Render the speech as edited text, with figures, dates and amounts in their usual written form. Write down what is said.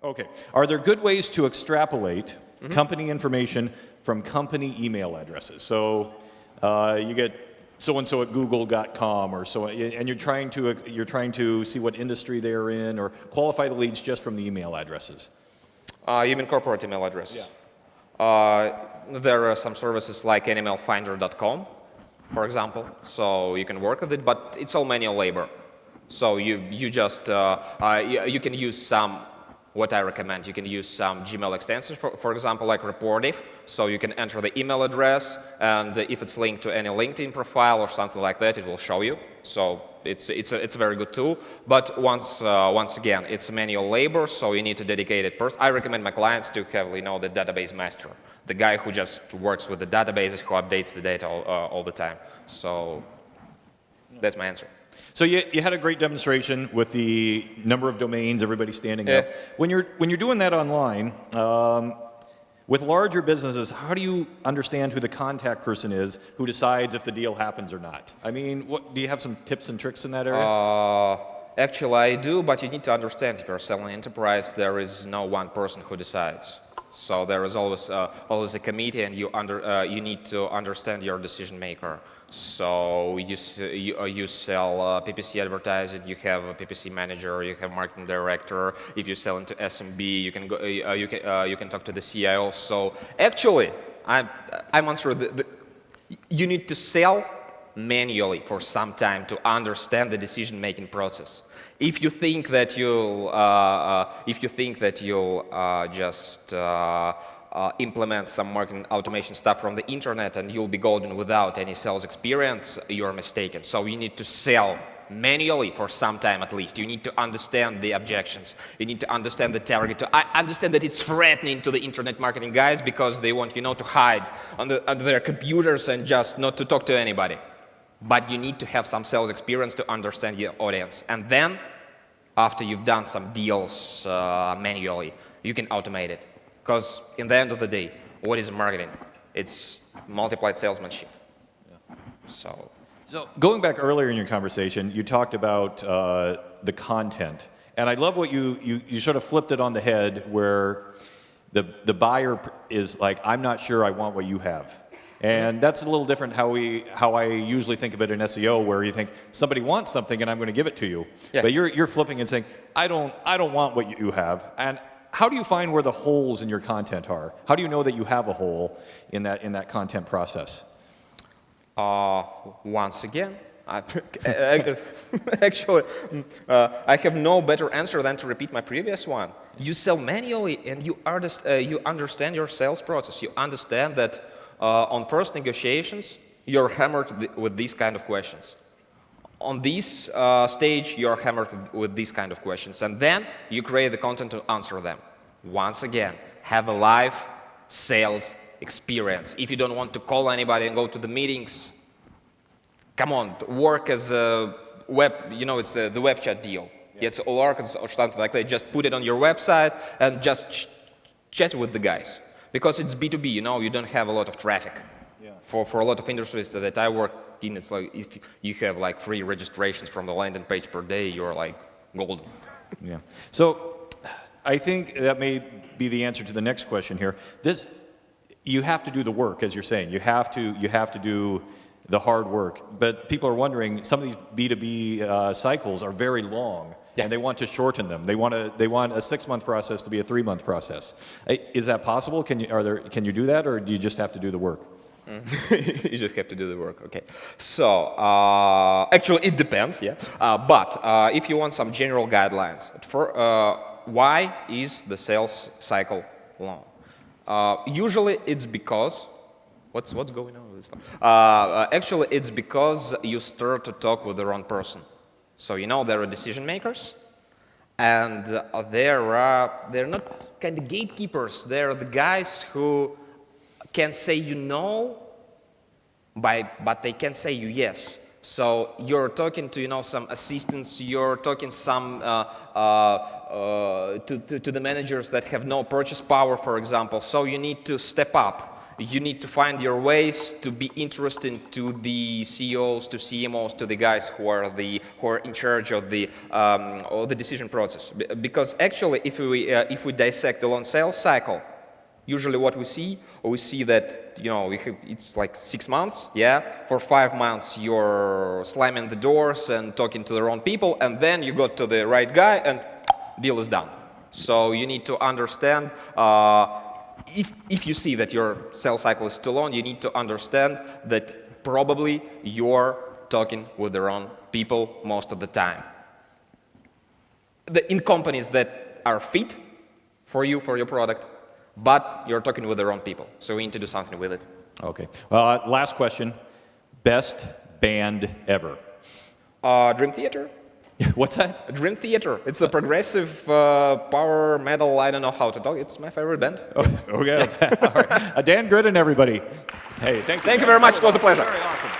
Okay. Are there good ways to extrapolate company information from company email addresses? So you get so-and-so at google.com or so, and you're trying to see what industry they're in or qualify the leads just from the email addresses. You mean corporate email addresses? Yeah. There are some services like animalfinder.com, for example, so you can work with it, but it's all manual labor. So you can use some. What I recommend, you can use some Gmail extensions, for example, like Reportive. So you can enter the email address, and if it's linked to any LinkedIn profile or something like that, it will show you. So it's a very good tool. But once again, it's manual labor, so you need a dedicated person. I recommend my clients to have, the database master, the guy who just works with the databases, who updates the data all the time. So that's my answer. So you had a great demonstration with the number of domains, everybody standing up. When you're doing that online, with larger businesses, how do you understand who the contact person is who decides if the deal happens or not? I mean, do you have some tips and tricks in that area? Actually, I do, but you need to understand if you're selling enterprise, there is no one person who decides. So there is always a committee, and you need to understand your decision maker. So you sell PPC advertising, you have a PPC manager, you have marketing director. If you sell into SMB, you can go, you can talk to the CIO. So actually, I'm answering you need to sell manually for some time to understand the decision-making process. If you think that you'll just implement some marketing automation stuff from the internet and you'll be golden without any sales experience, you're mistaken. So you need to sell manually for some time at least. You need to understand the objections. You need to understand the target. I understand that it's threatening to the internet marketing guys because they want to hide under their computers and just not to talk to anybody. But you need to have some sales experience to understand your audience. And then, after you've done some deals manually, you can automate it. Because in the end of the day, what is marketing? It's multiplied salesmanship. Yeah. So going back earlier in your conversation, you talked about the content. And I love what you sort of flipped it on the head where the buyer is like, I'm not sure I want what you have. And that's a little different how I usually think of it in SEO, where you think somebody wants something and I'm going to give it to you. Yeah. But you're flipping and saying, I don't want what you have. And how do you find where the holes in your content are? How do you know that you have a hole in that content process? Once again, actually, I have no better answer than to repeat my previous one. You sell manually, and you understand your sales process. You understand that on first negotiations, you're hammered with these kind of questions. On this stage, you're hammered with these kind of questions, and then you create the content to answer them. Once again, have a live sales experience. If you don't want to call anybody and go to the meetings, come on, work as a web, it's the web chat deal. Yeah. It's Olark or something like that. Just put it on your website and just chat with the guys. Because it's B2B, you don't have a lot of traffic. Yeah. For a lot of industries that I work in, it's like if you have like 3 registrations from the landing page per day, you're like golden. Yeah. So I think that may be the answer to the next question here. You have to do the work, as you're saying. You have to do the hard work. But people are wondering, some of these B2B cycles are very long. Yeah. And they want to shorten them. They want a 6-month process to be a 3-month process. Is that possible? Can you do that, or do you just have to do the work? You just have to do the work. Okay. So actually, it depends. Yeah. But if you want some general guidelines, why is the sales cycle long? Usually, it's because what's going on with this stuff? Actually, it's because you start to talk with the wrong person. So there are decision makers, and they're not kind of gatekeepers. They're the guys who can say no, but they can say yes. So you're talking to some assistants. You're talking some to the managers that have no purchase power, for example. So you need to step up. You need to find your ways to be interesting to the CEOs, to CMOs, to the guys who are in charge of the decision process. Because actually, if we dissect the long sales cycle, usually what we see that it's like 6 months. Yeah, for 5 months you're slamming the doors and talking to the wrong people, and then you got to the right guy and deal is done. So you need to understand. If you see that your sales cycle is too long, you need to understand that probably you're talking with the wrong people most of the time. In companies that are fit for you, for your product, but you're talking with the wrong people. So we need to do something with it. Okay. Last question. Best band ever? Dream Theater. What's that? Dream Theater. It's the progressive power metal. I don't know how to talk. It's my favorite band. Oh, okay. All right. Dan Gridin, everybody. Hey, thank you. Thank you very much. It was a pleasure. Very awesome.